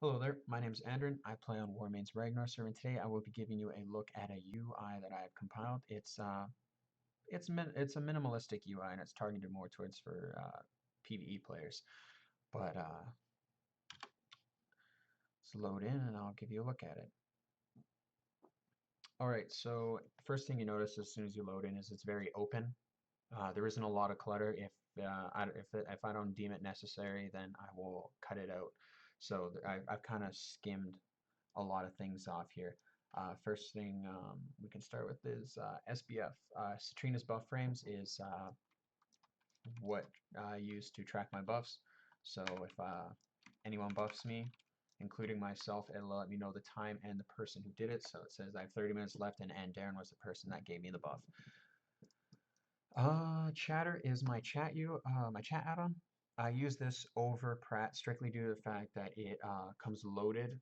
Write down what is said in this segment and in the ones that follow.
Hello there, my name is Andarin. I play on Warmane's Ragnar server, and today I will be giving you a look at a UI that I have compiled. It's a minimalistic UI and it's targeted more towards for PvE players. But let's load in and I'll give you a look at it. All right, so first thing you notice as soon as you load in is it's very open. There isn't a lot of clutter. If I don't deem it necessary, then I will cut it out. So I've kind of skimmed a lot of things off here. First thing we can start with is SBF. Citrina's buff frames is what I use to track my buffs. So if anyone buffs me, including myself, it'll let me know the time and the person who did it. So it says I have 30 minutes left, and Andarin was the person that gave me the buff. Chatter is my chat add-on. I use this over Pratt strictly due to the fact that it comes loaded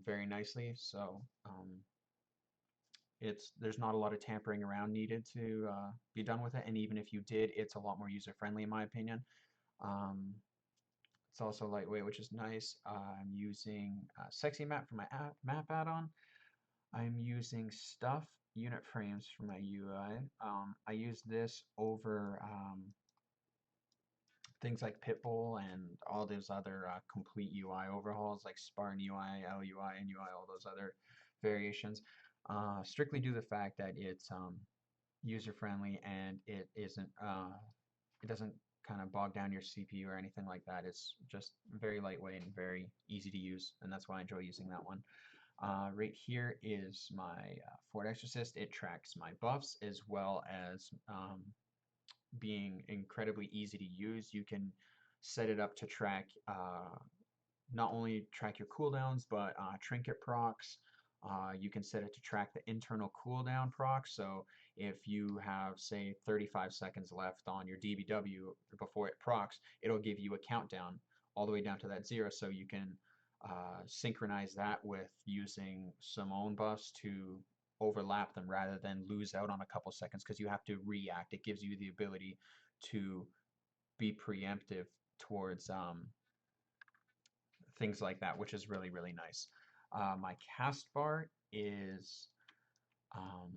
very nicely. So there's not a lot of tampering around needed to be done with it, and even if you did, it's a lot more user-friendly in my opinion. Um, it's also lightweight, which is nice. I'm using Sexy Map for my map add-on. I'm using Stuff unit frames for my UI. I use this over things like Pitbull and all those other complete UI overhauls like Spartan UI, LUI, NUI, all those other variations. Strictly due to the fact that it's user friendly and it doesn't kind of bog down your CPU or anything like that. It's just very lightweight and very easy to use, and that's why I enjoy using that one. Right here is my Fort Exorcist. It tracks my buffs as well as being incredibly easy to use. You can set it up to track not only track your cooldowns, but trinket procs. You can set it to track the internal cooldown proc. So if you have, say, 35 seconds left on your DBW before it procs, it'll give you a countdown all the way down to that 0. So you can synchronize that with using some own buffs to overlap them rather than lose out on a couple seconds because you have to react. It gives you the ability to be preemptive towards things like that, which is really, really nice. My cast bar is um,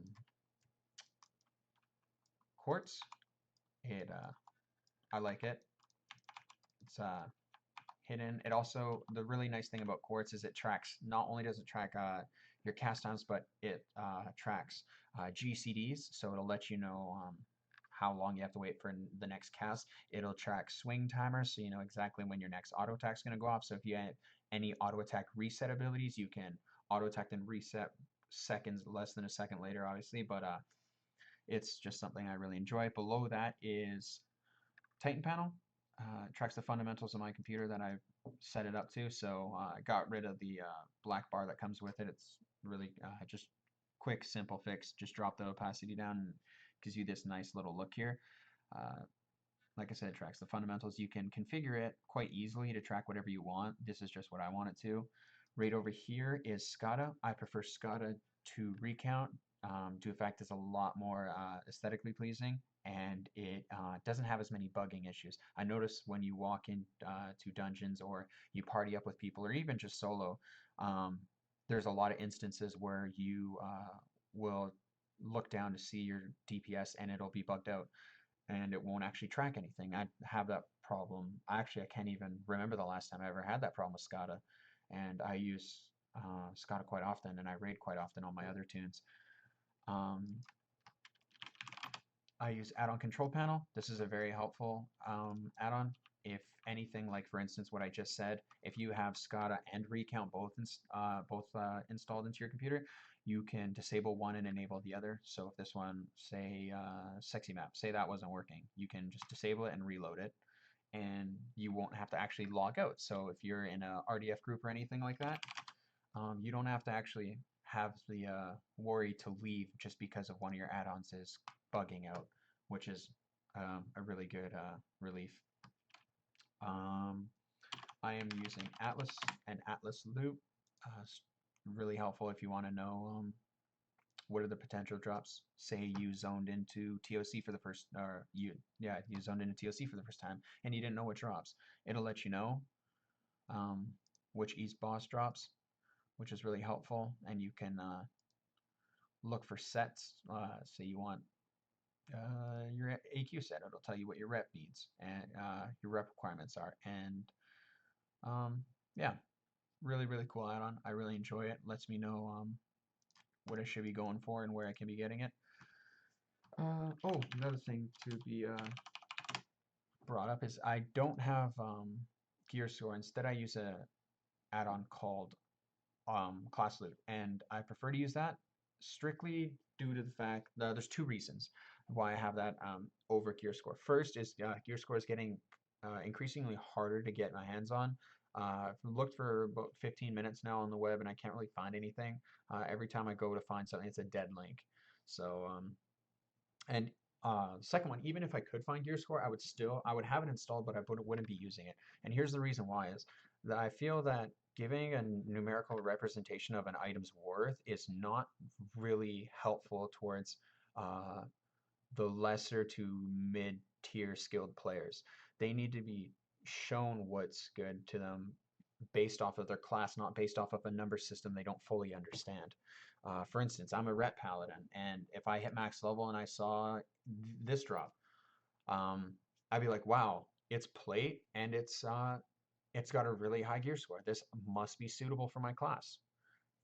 quartz. I like it. It's hidden. It also, the really nice thing about quartz is it tracks, not only does it track your cast times, but it tracks GCDs, so it'll let you know how long you have to wait for the next cast. It'll track swing timers, so you know exactly when your next auto attack is going to go off. So if you have any auto attack reset abilities, you can auto attack and reset seconds, less than a second later, obviously, but it's just something I really enjoy. Below that is Titan panel. It tracks the fundamentals of my computer that I've set it up to. So I got rid of the black bar that comes with it. It's really just quick, simple fix. Just drop the opacity down and gives you this nice little look here. Uh, like I said, it tracks the fundamentals. You can configure it quite easily to track whatever you want. This is just what I want it to. Right over here is SCADA. I prefer SCADA to recount due to the fact it's a lot more aesthetically pleasing and it doesn't have as many bugging issues. I notice when you walk in to dungeons or you party up with people or even just solo, um, there's a lot of instances where you will look down to see your DPS and it'll be bugged out and it won't actually track anything. I have that problem. Actually, I can't even remember the last time I ever had that problem with SCADA, and I use SCADA quite often, and I raid quite often on my other tunes. Um, I use add-on control panel. This is a very helpful add-on. If anything, like for instance, what I just said, if you have SCADA and Recount both installed into your computer, you can disable one and enable the other. So if this one, say Sexy Map, say that wasn't working, you can just disable it and reload it, and you won't have to actually log out. So if you're in a RDF group or anything like that, you don't have to actually have the worry to leave just because of one of your add-ons is bugging out, which is a really good relief. I am using Atlas and Atlas Loop. Really helpful if you want to know what are the potential drops. Say you zoned into TOC for the first, or you zoned into TOC for the first time and you didn't know what drops. It'll let you know. which each boss drops, which is really helpful. And you can look for sets. Say you want your AQ set, it'll tell you what your rep needs and your rep requirements are. And yeah, really cool add-on. I really enjoy it. Lets me know what I should be going for and where I can be getting it. Oh, another thing to be brought up is I don't have gear score. Instead, I use a add-on called class loot, and I prefer to use that strictly due to the fact that there's two reasons why I have that over gear score. First is gear score is getting increasingly harder to get my hands on. I've looked for about 15 minutes now on the web and I can't really find anything. Every time I go to find something, it's a dead link. So and second one, even if I could find gear score, I would have it installed, but I wouldn't be using it. And here's the reason why is that I feel that giving a numerical representation of an item's worth is not really helpful towards the lesser to mid-tier skilled players. They need to be shown what's good to them based off of their class, not based off of a number system they don't fully understand. For instance, I'm a rep paladin, and if I hit max level and I saw this drop, I'd be like, wow, it's plate and it's got a really high gear score. This must be suitable for my class.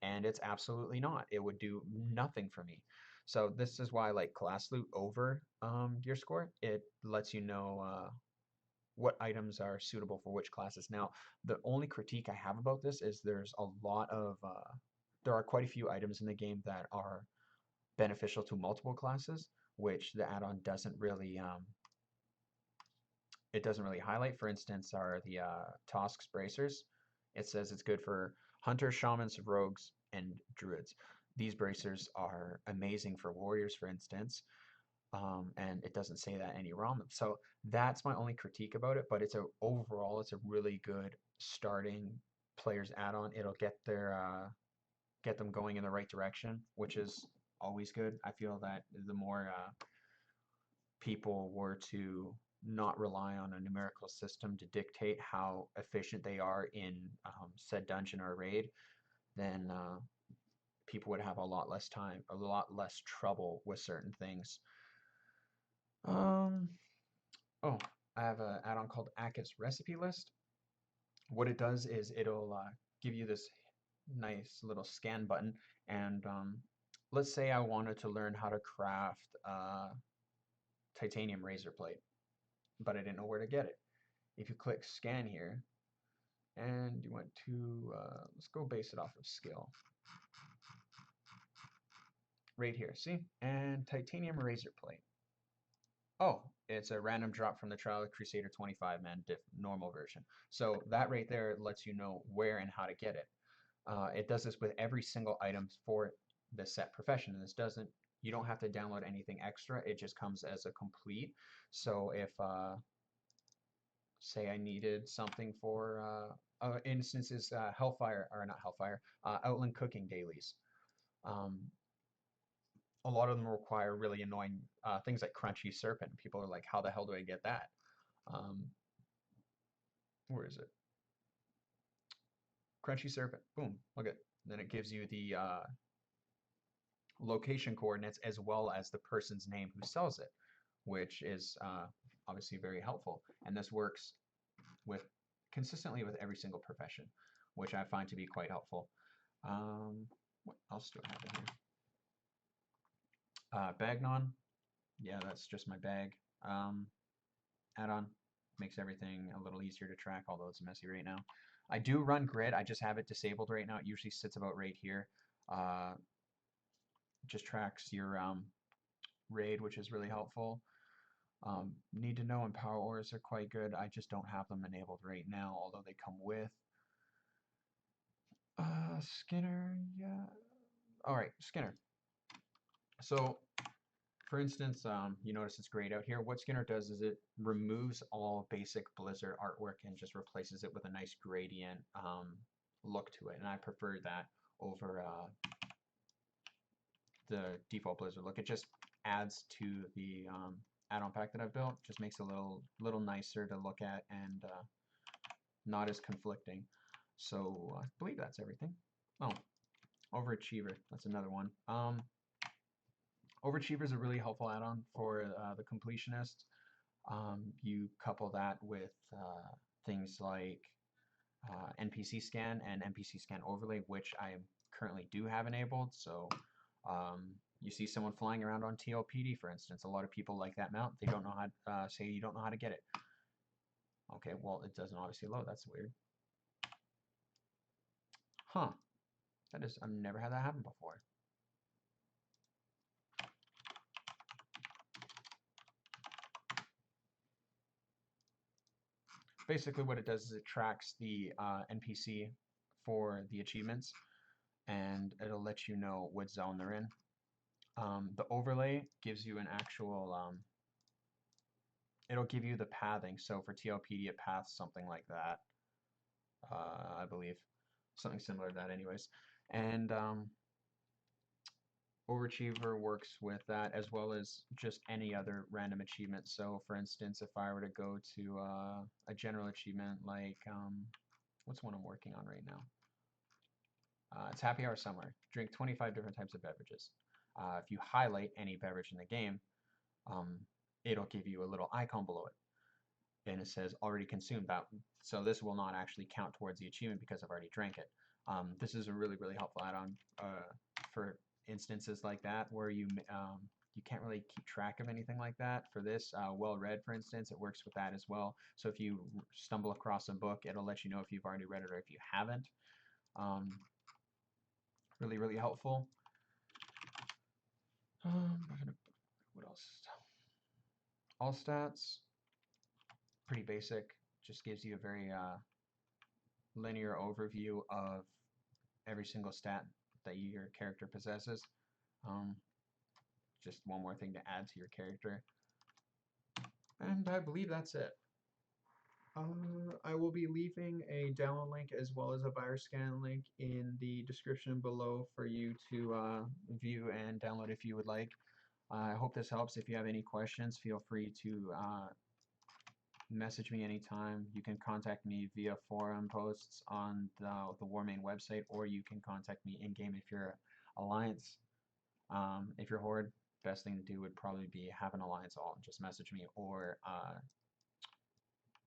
And it's absolutely not. It would do nothing for me. So this is why I like class loot over gear score. It lets you know what items are suitable for which classes. Now, the only critique I have about this is there are quite a few items in the game that are beneficial to multiple classes, which the add-on doesn't really highlight. For instance, are the Tosk's bracers. It says it's good for hunters, shamans, rogues, and druids. These bracers are amazing for warriors, for instance, and it doesn't say that anywhere on them. So that's my only critique about it. But overall, it's a really good starting players add-on. It'll get them going in the right direction, which is always good. I feel that the more people were to not rely on a numerical system to dictate how efficient they are in said dungeon or raid, then people would have a lot less trouble with certain things. Oh, I have an add-on called Akis Recipe List. What it does is it'll give you this nice little scan button, and let's say I wanted to learn how to craft titanium razor plate, but I didn't know where to get it. If you click scan here, and you want to, let's go base it off of skill. Right here, see? And titanium razor plate. Oh, it's a random drop from the Trial of Crusader 25-man normal version. So that right there lets you know where and how to get it. It does this with every single item for the set profession. And you don't have to download anything extra. It just comes as a complete. So if, say I needed something for, instances, Outland cooking dailies. A lot of them require really annoying things like Crunchy Serpent. People are like, how the hell do I get that? Where is it? Crunchy Serpent. Boom. Look at. Then it gives you the location coordinates as well as the person's name who sells it, which is obviously very helpful. And this works consistently with every single profession, which I find to be quite helpful. What else do I have in here? Bagnon. Yeah, that's just my bag. Add-on makes everything a little easier to track, although it's messy right now. I do run grid. I just have it disabled right now. It usually sits about right here. Just tracks your raid, which is really helpful. Need to know and power ores are quite good. I just don't have them enabled right now, although they come with. Skinner, yeah. All right, Skinner. So, for instance, you notice it's grayed out here. What Skinner does is it removes all basic Blizzard artwork and just replaces it with a nice gradient look to it. And I prefer that over the default Blizzard look. It just adds to the add-on pack that I've built. Just makes it a little nicer to look at and not as conflicting. So I believe that's everything. Oh, Overachiever, that's another one. Overachiever is a really helpful add-on for the completionist. You couple that with things like NPC scan and NPC scan overlay, which I currently do have enabled. So you see someone flying around on TLPD, for instance. A lot of people like that mount. They don't know how, say you don't know how to get it. Okay, well, it doesn't obviously load. That's weird. Huh. I've never had that happen before. Basically what it does is it tracks the NPC for the achievements, and it'll let you know what zone they're in. The overlay gives you an actual, it'll give you the pathing. So for TLPD, it paths something like that, I believe. Something similar to that anyways. And Overachiever works with that as well as just any other random achievement. So for instance, if I were to go to a general achievement like, what's one I'm working on right now? It's Happy Hour Summer. Drink 25 different types of beverages. If you highlight any beverage in the game, um, it'll give you a little icon below it. And it says already consumed. So this will not actually count towards the achievement because I've already drank it. This is a really, really helpful add-on for instances like that where you can't really keep track of anything like that. For this, Well Read, for instance, it works with that as well. So if you stumble across a book, it'll let you know if you've already read it or if you haven't. Really, really helpful. What else? All stats, pretty basic. Just gives you a very linear overview of every single stat that your character possesses. Just one more thing to add to your character. And I believe that's it. I will be leaving a download link as well as a virus scan link in the description below for you to view and download if you would like. I hope this helps. If you have any questions, feel free to message me anytime. You can contact me via forum posts on the Warmain website, or you can contact me in-game if you're Alliance. If you're Horde, best thing to do would probably be have an Alliance alt and just message me, or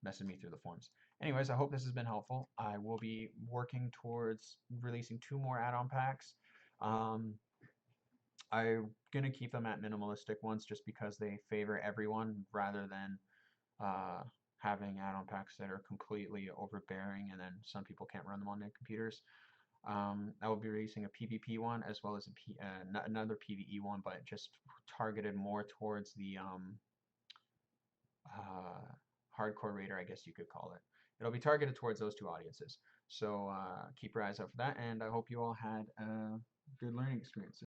message me through the forums. Anyways, I hope this has been helpful. I will be working towards releasing 2 more add-on packs. I'm going to keep them at minimalistic ones just because they favor everyone rather than having add-on packs that are completely overbearing and then some people can't run them on their computers. I will be releasing a PvP one as well as another PvE one, but just targeted more towards the hardcore raider, I guess you could call it. It'll be targeted towards those 2 audiences. So keep your eyes out for that, and I hope you all had a good learning experience.